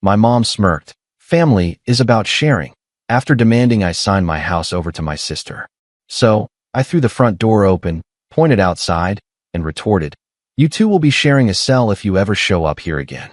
My mom smirked. Family is about sharing, after demanding I sign my house over to my sister. So, I threw the front door open, pointed outside, and retorted, "You two will be sharing a cell if you ever show up here again."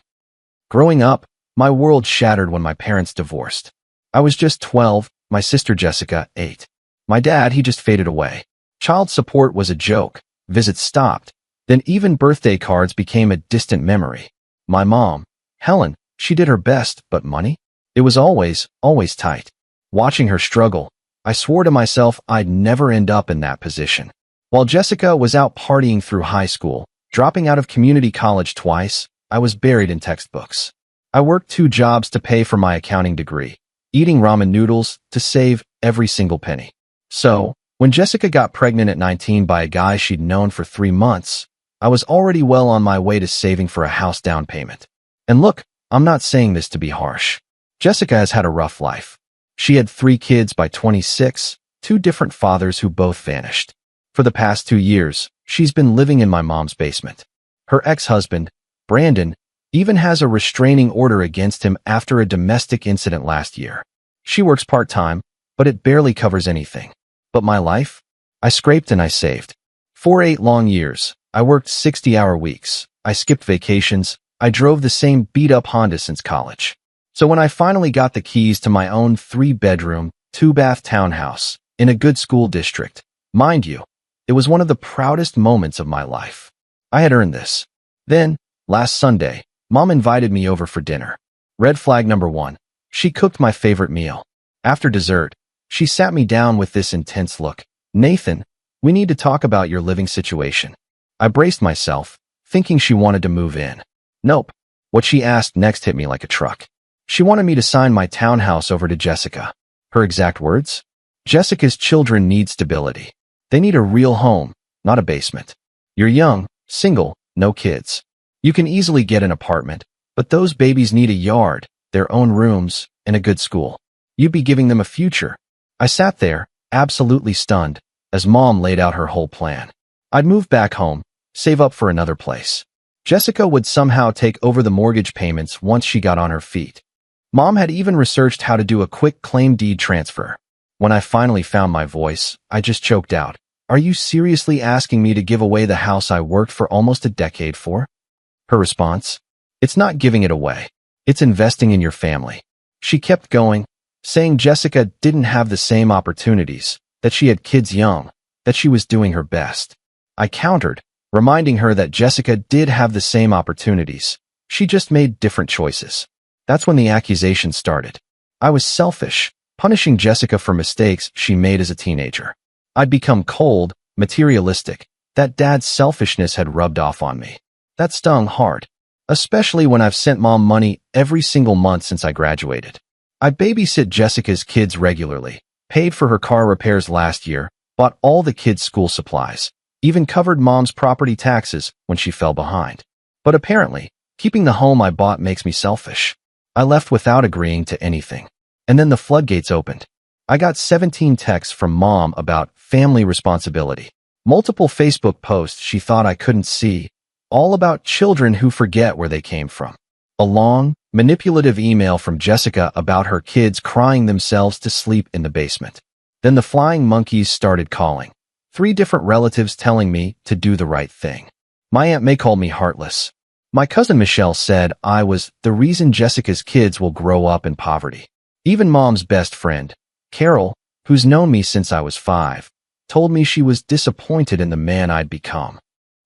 Growing up, my world shattered when my parents divorced. I was just 12, my sister Jessica, 8. My dad, he just faded away. Child support was a joke, visits stopped, then even birthday cards became a distant memory. My mom, Helen, she did her best, but money? It was always tight. Watching her struggle, I swore to myself I'd never end up in that position. While Jessica was out partying through high school, dropping out of community college twice, I was buried in textbooks. I worked 2 jobs to pay for my accounting degree, eating ramen noodles to save every single penny. So, when Jessica got pregnant at 19 by a guy she'd known for 3 months, I was already well on my way to saving for a house down payment. And look, I'm not saying this to be harsh. Jessica has had a rough life. She had 3 kids by 26, 2 different fathers who both vanished. For the past 2 years, she's been living in my mom's basement. Her ex-husband, Brandon, even has a restraining order against him after a domestic incident last year. She works part-time, but it barely covers anything. But my life? I scraped and I saved. For 8 long years, I worked 60-hour weeks. I skipped vacations. I drove the same beat-up Honda since college. So when I finally got the keys to my own 3-bedroom, 2-bath townhouse in a good school district, mind you, it was one of the proudest moments of my life. I had earned this. Then, last Sunday, Mom invited me over for dinner. Red flag number 1. She cooked my favorite meal. After dessert, she sat me down with this intense look. "Nathan, we need to talk about your living situation." I braced myself, thinking she wanted to move in. Nope. What she asked next hit me like a truck. She wanted me to sign my townhouse over to Jessica. Her exact words? "Jessica's children need stability. They need a real home, not a basement. You're young, single, no kids. You can easily get an apartment, but those babies need a yard, their own rooms, and a good school. You'd be giving them a future." I sat there, absolutely stunned, as Mom laid out her whole plan. I'd move back home, save up for another place. Jessica would somehow take over the mortgage payments once she got on her feet. Mom had even researched how to do a quick claim deed transfer. When I finally found my voice, I just choked out, "Are you seriously asking me to give away the house I worked for almost a decade for?" Her response? "It's not giving it away. It's investing in your family." She kept going, saying Jessica didn't have the same opportunities, that she had kids young, that she was doing her best. I countered, reminding her that Jessica did have the same opportunities. She just made different choices. That's when the accusation started. I was selfish, punishing Jessica for mistakes she made as a teenager. I'd become cold, materialistic. That dad's selfishness had rubbed off on me. That stung hard, especially when I've sent Mom money every single month since I graduated. I babysit Jessica's kids regularly, paid for her car repairs last year, bought all the kids' school supplies, even covered Mom's property taxes when she fell behind. But apparently, keeping the home I bought makes me selfish. I left without agreeing to anything. And then the floodgates opened. I got 17 texts from Mom about family responsibility. Multiple Facebook posts she thought I couldn't see, all about children who forget where they came from. A long, manipulative email from Jessica about her kids crying themselves to sleep in the basement. Then the flying monkeys started calling. 3 different relatives telling me to do the right thing. My Aunt May called me heartless. My cousin Michelle said I was the reason Jessica's kids will grow up in poverty. Even Mom's best friend, Carol, who's known me since I was 5, told me she was disappointed in the man I'd become.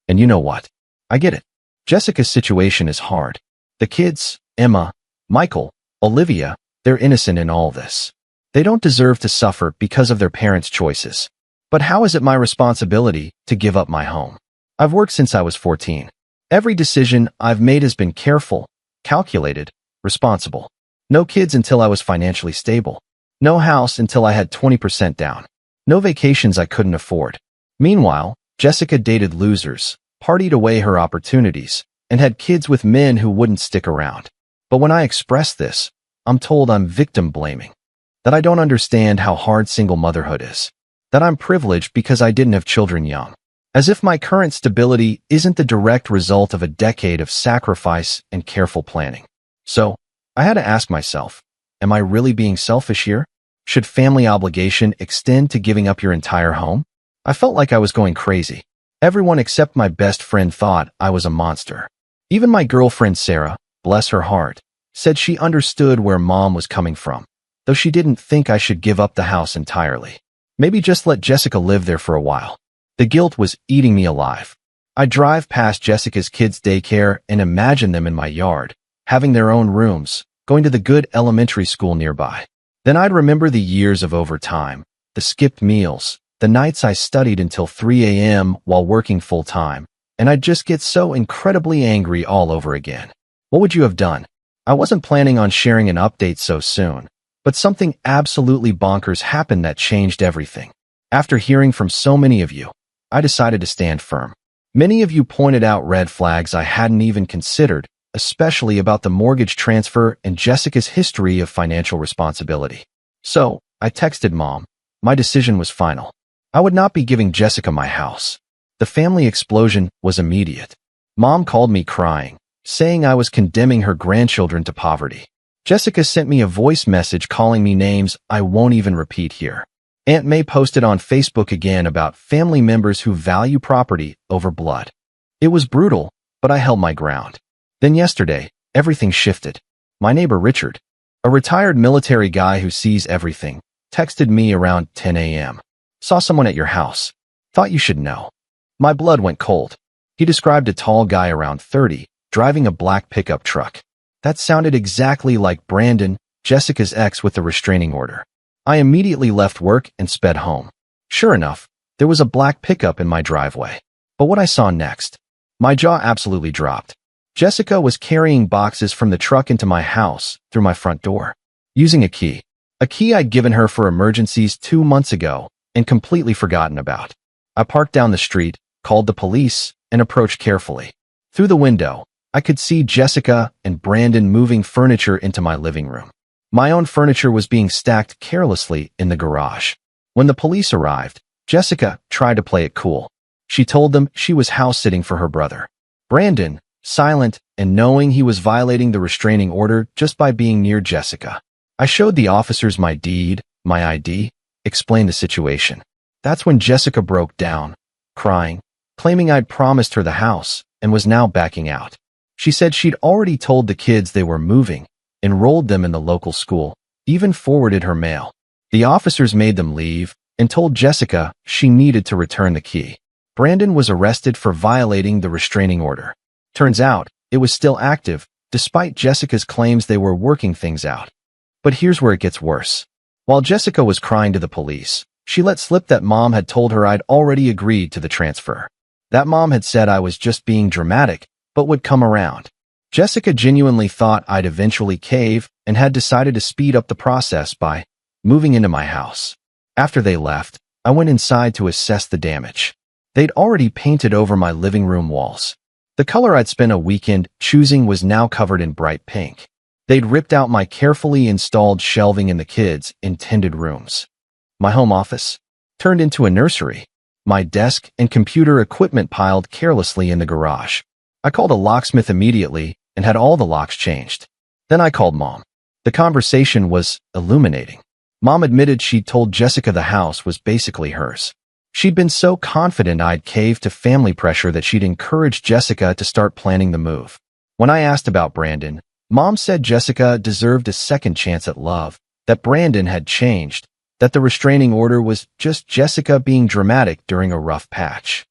And you know what? I get it. Jessica's situation is hard. The kids, Emma, Michael, Olivia, they're innocent in all this. They don't deserve to suffer because of their parents' choices. But how is it my responsibility to give up my home? I've worked since I was 14. Every decision I've made has been careful, calculated, responsible. No kids until I was financially stable. No house until I had 20% down. No vacations I couldn't afford. Meanwhile, Jessica dated losers, partied away her opportunities, and had kids with men who wouldn't stick around. But when I express this, I'm told I'm victim blaming. That I don't understand how hard single motherhood is. That I'm privileged because I didn't have children young. As if my current stability isn't the direct result of a decade of sacrifice and careful planning. So, I had to ask myself, am I really being selfish here? Should family obligation extend to giving up your entire home? I felt like I was going crazy. Everyone except my best friend thought I was a monster. Even my girlfriend Sarah, bless her heart, said she understood where Mom was coming from, though she didn't think I should give up the house entirely. Maybe just let Jessica live there for a while. The guilt was eating me alive. I drive past Jessica's kids' daycare and imagine them in my yard, having their own rooms, going to the good elementary school nearby. Then I'd remember the years of overtime, the skipped meals, the nights I studied until 3 a.m. while working full-time, and I'd just get so incredibly angry all over again. What would you have done? I wasn't planning on sharing an update so soon, but something absolutely bonkers happened that changed everything. After hearing from so many of you, I decided to stand firm. Many of you pointed out red flags I hadn't even considered, especially about the mortgage transfer and Jessica's history of financial responsibility. So, I texted Mom. My decision was final. I would not be giving Jessica my house. The family explosion was immediate. Mom called me crying, saying I was condemning her grandchildren to poverty. Jessica sent me a voice message calling me names I won't even repeat here. Aunt May posted on Facebook again about family members who value property over blood. It was brutal, but I held my ground. Then yesterday, everything shifted. My neighbor Richard, a retired military guy who sees everything, texted me around 10 a.m. Saw someone at your house. Thought you should know. My blood went cold. He described a tall guy around 30, driving a black pickup truck. That sounded exactly like Brandon, Jessica's ex with the restraining order. I immediately left work and sped home. Sure enough, there was a black pickup in my driveway. But what I saw next, my jaw absolutely dropped. Jessica was carrying boxes from the truck into my house through my front door, using a key I'd given her for emergencies 2 months ago and completely forgotten about. I parked down the street, called the police, and approached carefully. Through the window, I could see Jessica and Brandon moving furniture into my living room. My own furniture was being stacked carelessly in the garage. When the police arrived, Jessica tried to play it cool. She told them she was house-sitting for her brother. Brandon, silent and knowing he was violating the restraining order just by being near Jessica. I showed the officers my deed, my ID, explained the situation. That's when Jessica broke down, crying, claiming I'd promised her the house and was now backing out. She said she'd already told the kids they were moving, enrolled them in the local school, even forwarded her mail. The officers made them leave and told Jessica she needed to return the key. Brandon was arrested for violating the restraining order. Turns out, it was still active, despite Jessica's claims they were working things out. But here's where it gets worse. While Jessica was crying to the police, she let slip that Mom had told her I'd already agreed to the transfer. That Mom had said I was just being dramatic, but would come around. Jessica genuinely thought I'd eventually cave and had decided to speed up the process by moving into my house. After they left, I went inside to assess the damage. They'd already painted over my living room walls. The color I'd spent a weekend choosing was now covered in bright pink. They'd ripped out my carefully installed shelving in the kids' intended rooms. My home office turned into a nursery. My desk and computer equipment piled carelessly in the garage. I called a locksmith immediately and had all the locks changed. Then I called Mom. The conversation was illuminating. Mom admitted she'd told Jessica the house was basically hers. She'd been so confident I'd caved to family pressure that she'd encouraged Jessica to start planning the move. When I asked about Brandon, Mom said Jessica deserved a second chance at love, that Brandon had changed, that the restraining order was just Jessica being dramatic during a rough patch.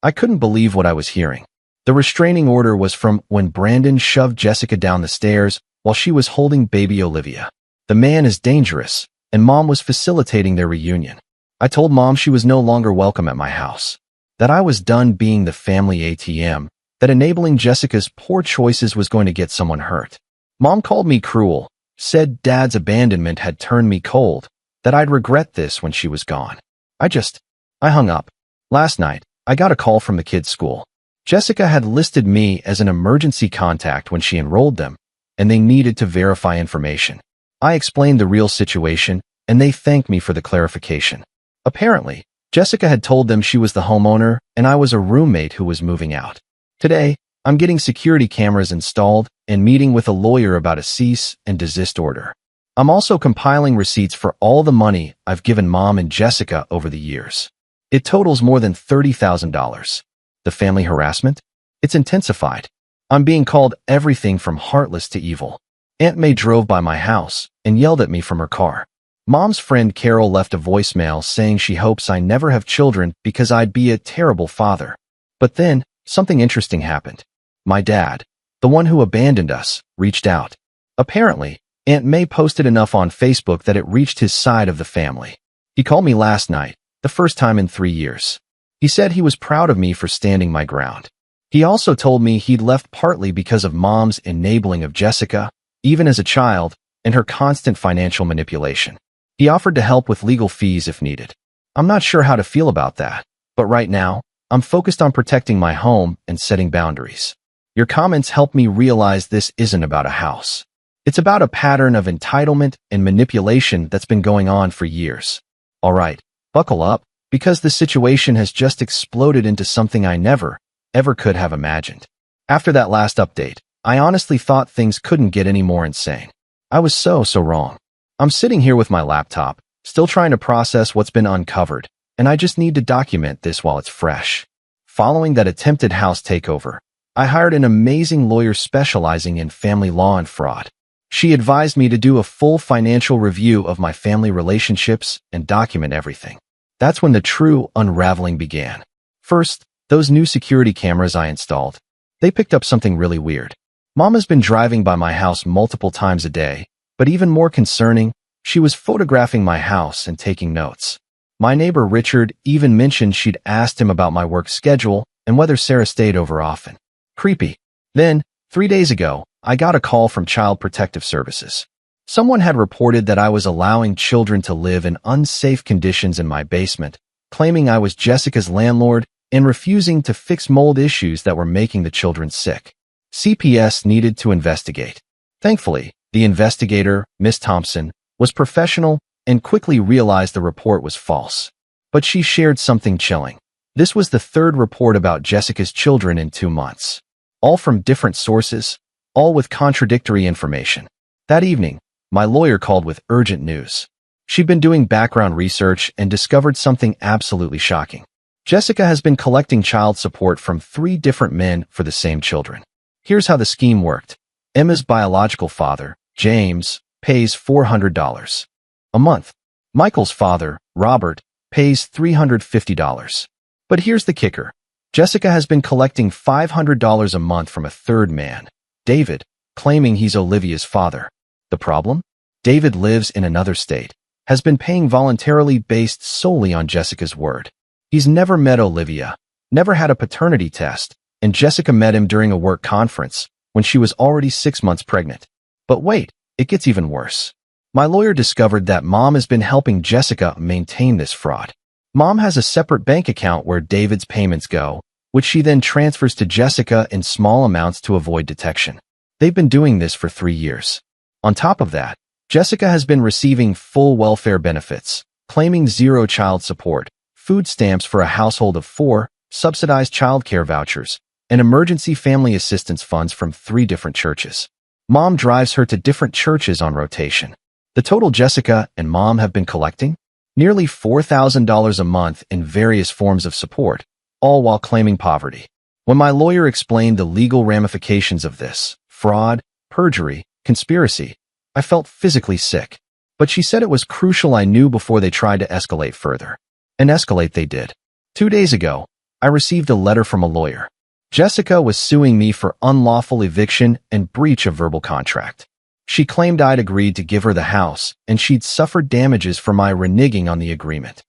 I couldn't believe what I was hearing. The restraining order was from when Brandon shoved Jessica down the stairs while she was holding baby Olivia. The man is dangerous, and Mom was facilitating their reunion. I told Mom she was no longer welcome at my house, that I was done being the family ATM, that enabling Jessica's poor choices was going to get someone hurt. Mom called me cruel, said Dad's abandonment had turned me cold, that I'd regret this when she was gone. I hung up. Last night, I got a call from the kids' school. Jessica had listed me as an emergency contact when she enrolled them, and they needed to verify information. I explained the real situation, and they thanked me for the clarification. Apparently, Jessica had told them she was the homeowner and I was a roommate who was moving out. Today, I'm getting security cameras installed and meeting with a lawyer about a cease and desist order. I'm also compiling receipts for all the money I've given Mom and Jessica over the years. It totals more than $30,000. The family harassment? It's intensified. I'm being called everything from heartless to evil. Aunt May drove by my house and yelled at me from her car. Mom's friend Carol left a voicemail saying she hopes I never have children because I'd be a terrible father. But then, something interesting happened. My dad, the one who abandoned us, reached out. Apparently, Aunt May posted enough on Facebook that it reached his side of the family. He called me last night, the first time in 3 years. He said he was proud of me for standing my ground. He also told me he'd left partly because of Mom's enabling of Jessica, even as a child, and her constant financial manipulation. He offered to help with legal fees if needed. I'm not sure how to feel about that, but right now, I'm focused on protecting my home and setting boundaries. Your comments help me realize this isn't about a house. It's about a pattern of entitlement and manipulation that's been going on for years. All right, buckle up, because the situation has just exploded into something I never, ever could have imagined. After that last update, I honestly thought things couldn't get any more insane. I was so wrong. I'm sitting here with my laptop, still trying to process what's been uncovered, and I just need to document this while it's fresh. Following that attempted house takeover, I hired an amazing lawyer specializing in family law and fraud. She advised me to do a full financial review of my family relationships and document everything. That's when the true unraveling began. First, those new security cameras I installed. They picked up something really weird. Mom has been driving by my house multiple times a day, but even more concerning, she was photographing my house and taking notes. My neighbor Richard even mentioned she'd asked him about my work schedule and whether Sarah stayed over often. Creepy. Then, 3 days ago, I got a call from Child Protective Services. Someone had reported that I was allowing children to live in unsafe conditions in my basement, claiming I was Jessica's landlord and refusing to fix mold issues that were making the children sick. CPS needed to investigate. Thankfully, the investigator, Miss Thompson, was professional and quickly realized the report was false. But she shared something chilling. This was the third report about Jessica's children in 2 months. All from different sources, all with contradictory information. That evening, my lawyer called with urgent news. She'd been doing background research and discovered something absolutely shocking. Jessica has been collecting child support from 3 different men for the same children. Here's how the scheme worked. Emma's biological father, James, pays $400 a month. Michael's father, Robert, pays $350. But here's the kicker. Jessica has been collecting $500 a month from a third man, David, claiming he's Olivia's father. The problem? David lives in another state, has been paying voluntarily based solely on Jessica's word. He's never met Olivia, never had a paternity test, and Jessica met him during a work conference when she was already 6 months pregnant. But wait, it gets even worse. My lawyer discovered that Mom has been helping Jessica maintain this fraud. Mom has a separate bank account where David's payments go, which she then transfers to Jessica in small amounts to avoid detection. They've been doing this for 3 years. On top of that, Jessica has been receiving full welfare benefits, claiming 0 child support, food stamps for a household of 4, subsidized childcare vouchers, and emergency family assistance funds from 3 different churches. Mom drives her to different churches on rotation. The total Jessica and Mom have been collecting? Nearly $4,000 a month in various forms of support, all while claiming poverty. When my lawyer explained the legal ramifications of this, fraud, perjury, conspiracy, I felt physically sick. But she said it was crucial I knew before they tried to escalate further. And escalate they did. 2 days ago, I received a letter from a lawyer. Jessica was suing me for unlawful eviction and breach of verbal contract. She claimed I'd agreed to give her the house, and she'd suffered damages for my reneging on the agreement.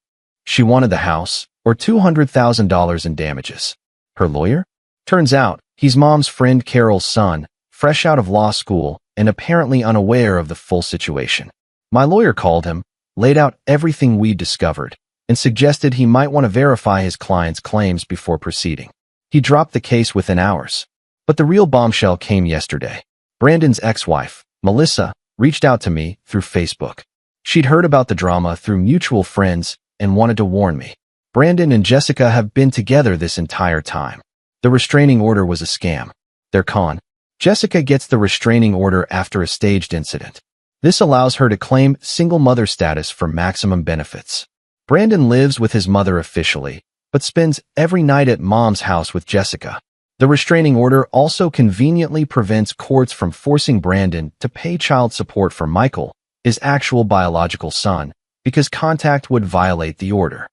She wanted the house, or $200,000 in damages. Her lawyer? Turns out, he's Mom's friend Carol's son, fresh out of law school, and apparently unaware of the full situation. My lawyer called him, laid out everything we'd discovered, and suggested he might want to verify his client's claims before proceeding. He dropped the case within hours. But the real bombshell came yesterday. Brandon's ex-wife, Melissa, reached out to me through Facebook. She'd heard about the drama through mutual friends and wanted to warn me. Brandon and Jessica have been together this entire time. The restraining order was a scam. They're con. Jessica gets the restraining order after a staged incident. This allows her to claim single mother status for maximum benefits. Brandon lives with his mother officially, but spends every night at mom's house with Jessica. The restraining order also conveniently prevents courts from forcing Brandon to pay child support for Michael, his actual biological son, because contact would violate the order.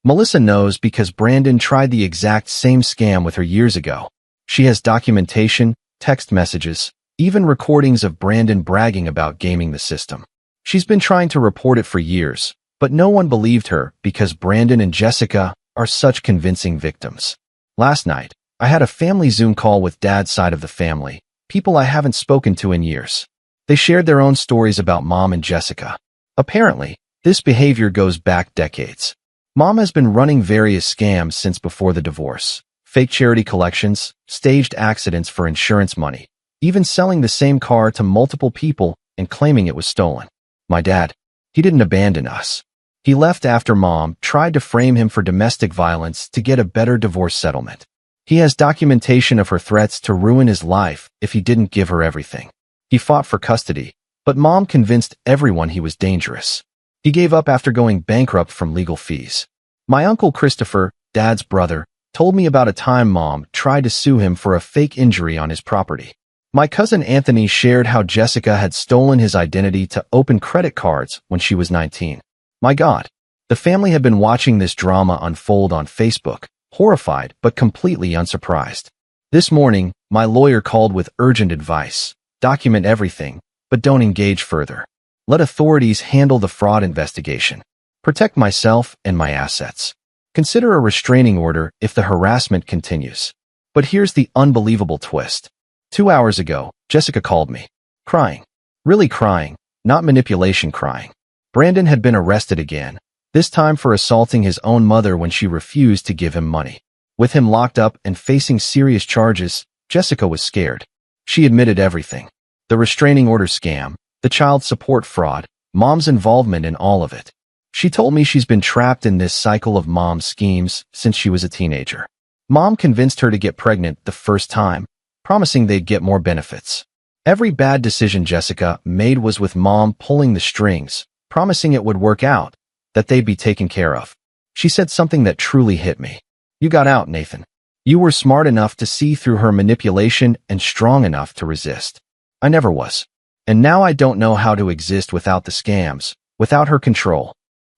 Melissa knows because Brandon tried the exact same scam with her years ago. She has documentation, text messages, even recordings of Brandon bragging about gaming the system. She's been trying to report it for years, but no one believed her because Brandon and Jessica are such convincing victims. Last night, I had a family Zoom call with Dad's side of the family, people I haven't spoken to in years. They shared their own stories about Mom and Jessica. Apparently, this behavior goes back decades. Mom has been running various scams since before the divorce. Fake charity collections, staged accidents for insurance money, even selling the same car to multiple people and claiming it was stolen. My dad, he didn't abandon us. He left after Mom tried to frame him for domestic violence to get a better divorce settlement. He has documentation of her threats to ruin his life if he didn't give her everything. He fought for custody, but Mom convinced everyone he was dangerous. He gave up after going bankrupt from legal fees. My uncle Christopher, Dad's brother, told me about a time Mom tried to sue him for a fake injury on his property. My cousin Anthony shared how Jessica had stolen his identity to open credit cards when she was 19. My God, the family had been watching this drama unfold on Facebook, horrified but completely unsurprised. This morning, my lawyer called with urgent advice. Document everything, but don't engage further. Let authorities handle the fraud investigation. Protect myself and my assets. Consider a restraining order if the harassment continues. But here's the unbelievable twist. 2 hours ago, Jessica called me. Crying. Really crying, not manipulation crying. Brandon had been arrested again, this time for assaulting his own mother when she refused to give him money. With him locked up and facing serious charges, Jessica was scared. She admitted everything. The restraining order scam, the child support fraud, Mom's involvement in all of it. She told me she's been trapped in this cycle of Mom's schemes since she was a teenager. Mom convinced her to get pregnant the first time, promising they'd get more benefits. Every bad decision Jessica made was with Mom pulling the strings, promising it would work out, that they'd be taken care of. She said something that truly hit me. You got out, Nathan. You were smart enough to see through her manipulation and strong enough to resist. I never was. And now I don't know how to exist without the scams, without her control.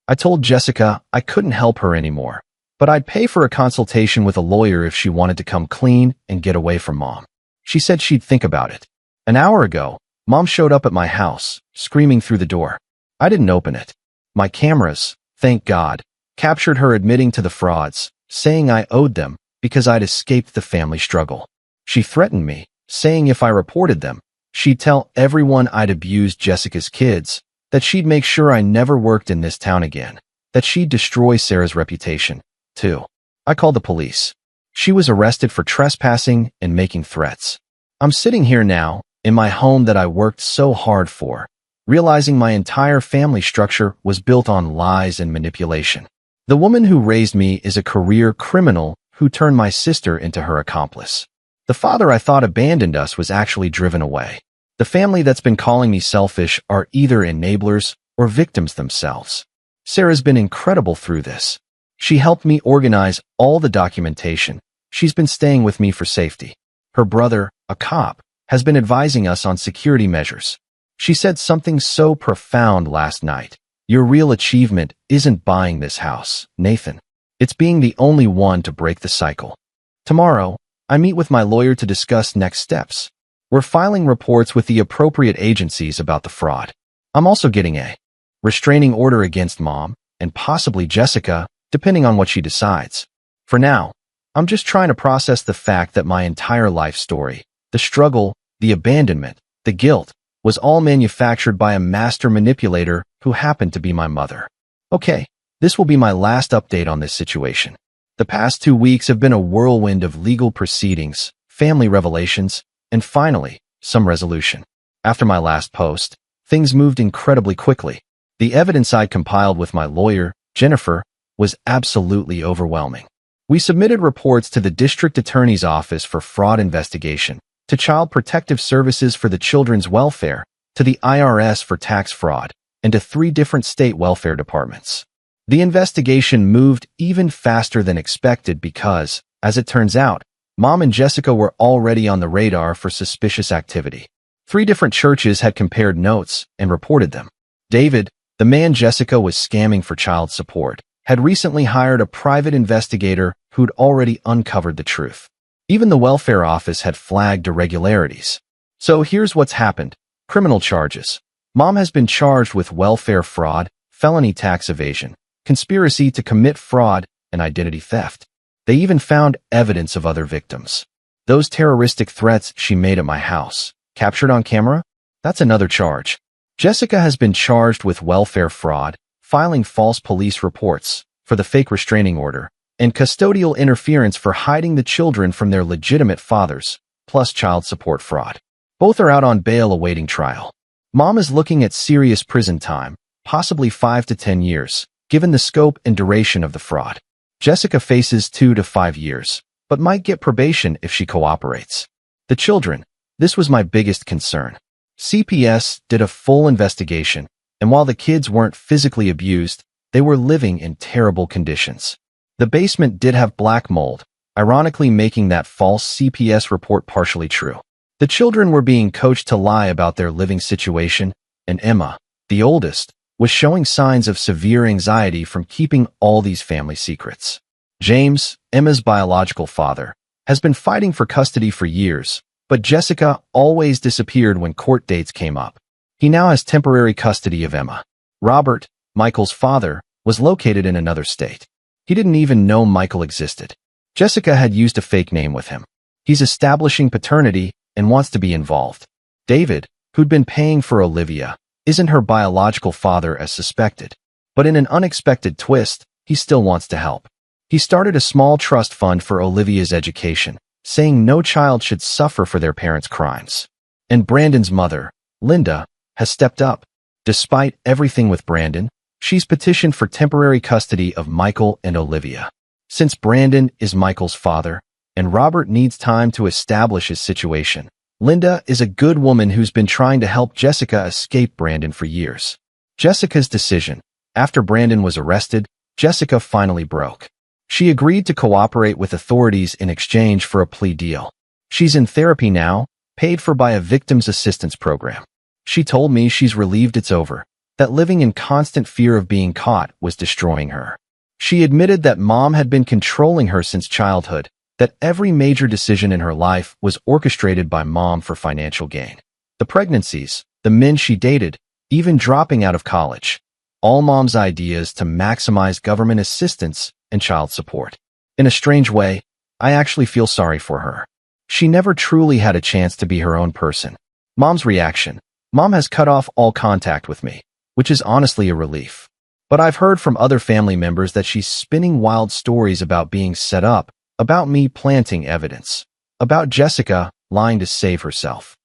I told Jessica I couldn't help her anymore, but I'd pay for a consultation with a lawyer if she wanted to come clean and get away from Mom. She said she'd think about it. An hour ago, Mom showed up at my house, screaming through the door. I didn't open it. My cameras, thank God, captured her admitting to the frauds, saying I owed them because I'd escaped the family struggle. She threatened me, saying if I reported them, she'd tell everyone I'd abused Jessica's kids, that she'd make sure I never worked in this town again, that she'd destroy Sarah's reputation, too. I called the police. She was arrested for trespassing and making threats. I'm sitting here now, in my home that I worked so hard for, realizing my entire family structure was built on lies and manipulation. The woman who raised me is a career criminal who turned my sister into her accomplice. The father I thought abandoned us was actually driven away. The family that's been calling me selfish are either enablers or victims themselves. Sarah's been incredible through this. She helped me organize all the documentation. She's been staying with me for safety. Her brother, a cop, has been advising us on security measures. She said something so profound last night. Your real achievement isn't buying this house, Nathan. It's being the only one to break the cycle. Tomorrow, I meet with my lawyer to discuss next steps. We're filing reports with the appropriate agencies about the fraud. I'm also getting a restraining order against Mom, and possibly Jessica, depending on what she decides. For now, I'm just trying to process the fact that my entire life story, the struggle, the abandonment, the guilt, was all manufactured by a master manipulator who happened to be my mother. Okay, this will be my last update on this situation. The past 2 weeks have been a whirlwind of legal proceedings, family revelations, and finally, some resolution. After my last post, things moved incredibly quickly. The evidence I compiled with my lawyer, Jennifer, was absolutely overwhelming. We submitted reports to the district attorney's office for fraud investigation, to Child Protective Services for the children's welfare, to the IRS for tax fraud, and to 3 different state welfare departments. The investigation moved even faster than expected because, as it turns out, Mom and Jessica were already on the radar for suspicious activity. 3 different churches had compared notes and reported them. David, the man Jessica was scamming for child support, had recently hired a private investigator who'd already uncovered the truth. Even the welfare office had flagged irregularities. So here's what's happened. Criminal charges. Mom has been charged with welfare fraud, felony tax evasion, conspiracy to commit fraud, and identity theft. They even found evidence of other victims. Those terroristic threats she made at my house, captured on camera? That's another charge. Jessica has been charged with welfare fraud, filing false police reports for the fake restraining order, and custodial interference for hiding the children from their legitimate fathers, plus child support fraud. Both are out on bail awaiting trial. Mom is looking at serious prison time, possibly 5 to 10 years, given the scope and duration of the fraud. Jessica faces 2 to 5 years, but might get probation if she cooperates. The children. This was my biggest concern. CPS did a full investigation, and while the kids weren't physically abused, they were living in terrible conditions. The basement did have black mold, ironically making that false CPS report partially true. The children were being coached to lie about their living situation, and Emma, the oldest, was showing signs of severe anxiety from keeping all these family secrets. James, Emma's biological father, has been fighting for custody for years, but Jessica always disappeared when court dates came up. He now has temporary custody of Emma. Robert, Michael's father, was located in another state. He didn't even know Michael existed. Jessica had used a fake name with him. He's establishing paternity and wants to be involved. David, who'd been paying for Olivia, isn't her biological father as suspected. But in an unexpected twist, he still wants to help. He started a small trust fund for Olivia's education, saying no child should suffer for their parents' crimes. And Brandon's mother, Linda, has stepped up. Despite everything with Brandon, she's petitioned for temporary custody of Michael and Olivia. Since Brandon is Michael's father, and Robert needs time to establish his situation, Linda is a good woman who's been trying to help Jessica escape Brandon for years. Jessica's decision. After Brandon was arrested, Jessica finally broke. She agreed to cooperate with authorities in exchange for a plea deal. She's in therapy now, paid for by a victim's assistance program. She told me she's relieved it's over, that living in constant fear of being caught was destroying her. She admitted that Mom had been controlling her since childhood, that every major decision in her life was orchestrated by Mom for financial gain. The pregnancies, the men she dated, even dropping out of college. All Mom's ideas to maximize government assistance and child support. In a strange way, I actually feel sorry for her. She never truly had a chance to be her own person. Mom's reaction. Mom has cut off all contact with me, which is honestly a relief. But I've heard from other family members that she's spinning wild stories about being set up, about me planting evidence, about Jessica lying to save herself.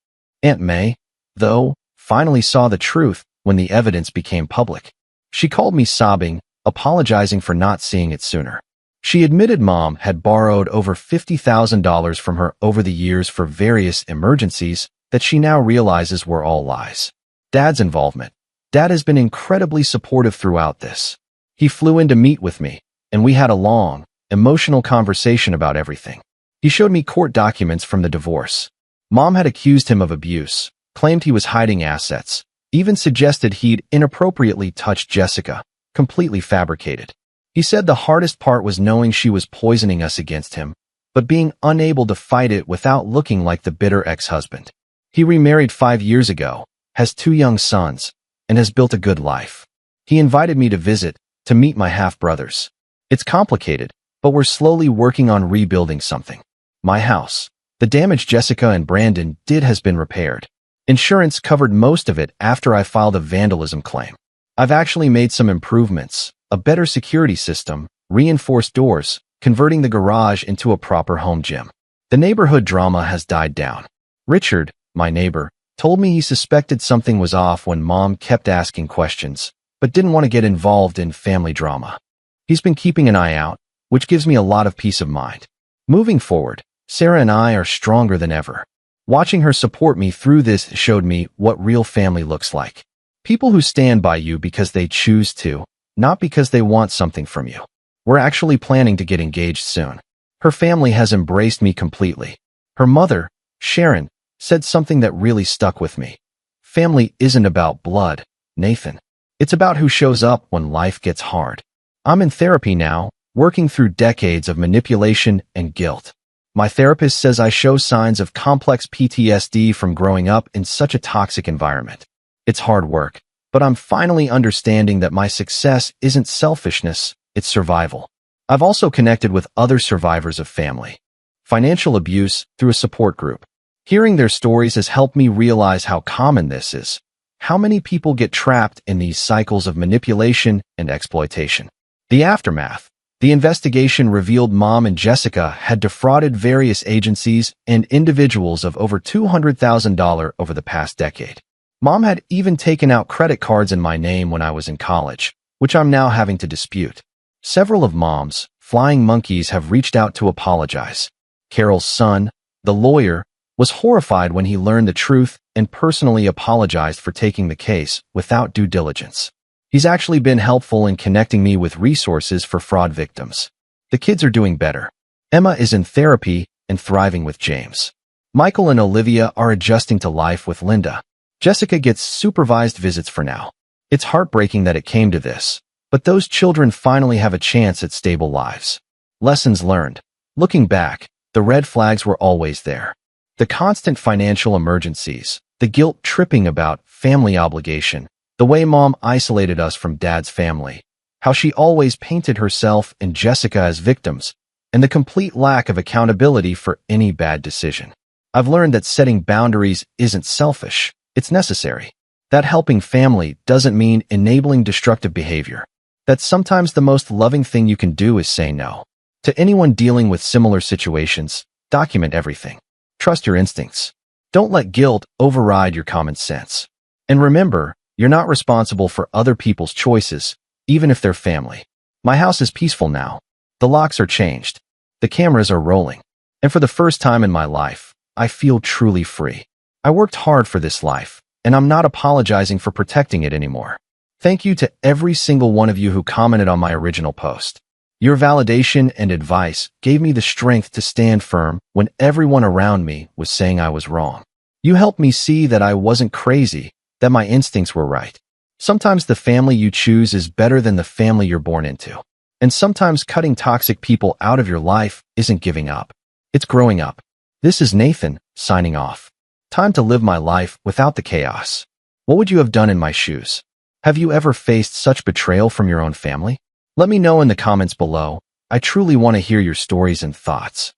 Aunt May, though, finally saw the truth when the evidence became public. She called me sobbing, apologizing for not seeing it sooner. She admitted Mom had borrowed over $50,000 from her over the years for various emergencies that she now realizes were all lies. Dad's involvement. Dad has been incredibly supportive throughout this. He flew in to meet with me, and we had a long, emotional conversation about everything. He showed me court documents from the divorce. Mom had accused him of abuse, claimed he was hiding assets, even suggested he'd inappropriately touched Jessica, completely fabricated. He said the hardest part was knowing she was poisoning us against him, but being unable to fight it without looking like the bitter ex-husband. He remarried 5 years ago, has 2 young sons, and has built a good life. He invited me to visit, to meet my half-brothers. It's complicated, but we're slowly working on rebuilding something. My house. The damage Jessica and Brandon did has been repaired. Insurance covered most of it after I filed a vandalism claim. I've actually made some improvements, a better security system, reinforced doors, converting the garage into a proper home gym. The neighborhood drama has died down. Richard, my neighbor, told me he suspected something was off when Mom kept asking questions, but didn't want to get involved in family drama. He's been keeping an eye out, which gives me a lot of peace of mind. Moving forward, Sarah and I are stronger than ever. Watching her support me through this showed me what real family looks like. People who stand by you because they choose to, not because they want something from you. We're actually planning to get engaged soon. Her family has embraced me completely. Her mother, Sharon, said something that really stuck with me. Family isn't about blood, Nathan. It's about who shows up when life gets hard. I'm in therapy now, working through decades of manipulation and guilt. My therapist says I show signs of complex PTSD from growing up in such a toxic environment. It's hard work, but I'm finally understanding that my success isn't selfishness, it's survival. I've also connected with other survivors of family financial abuse through a support group. Hearing their stories has helped me realize how common this is, how many people get trapped in these cycles of manipulation and exploitation. The aftermath. The investigation revealed Mom and Jessica had defrauded various agencies and individuals of over $200,000 over the past decade. Mom had even taken out credit cards in my name when I was in college, which I'm now having to dispute. Several of Mom's flying monkeys have reached out to apologize. Carol's son, the lawyer, was horrified when he learned the truth and personally apologized for taking the case without due diligence. He's actually been helpful in connecting me with resources for fraud victims. The kids are doing better. Emma is in therapy and thriving with James. Michael and Olivia are adjusting to life with Linda. Jessica gets supervised visits for now. It's heartbreaking that it came to this, but those children finally have a chance at stable lives. Lessons learned. Looking back, the red flags were always there. The constant financial emergencies, the guilt tripping about family obligation, the way Mom isolated us from Dad's family, how she always painted herself and Jessica as victims, and the complete lack of accountability for any bad decision. I've learned that setting boundaries isn't selfish, it's necessary. That helping family doesn't mean enabling destructive behavior. That sometimes the most loving thing you can do is say no. To anyone dealing with similar situations, document everything. Trust your instincts. Don't let guilt override your common sense. And remember, you're not responsible for other people's choices, even if they're family. My house is peaceful now. The locks are changed. The cameras are rolling. And for the first time in my life, I feel truly free. I worked hard for this life, and I'm not apologizing for protecting it anymore. Thank you to every single one of you who commented on my original post. Your validation and advice gave me the strength to stand firm when everyone around me was saying I was wrong. You helped me see that I wasn't crazy, that my instincts were right. Sometimes the family you choose is better than the family you're born into. And sometimes cutting toxic people out of your life isn't giving up. It's growing up. This is Nathan, signing off. Time to live my life without the chaos. What would you have done in my shoes? Have you ever faced such betrayal from your own family? Let me know in the comments below. I truly want to hear your stories and thoughts.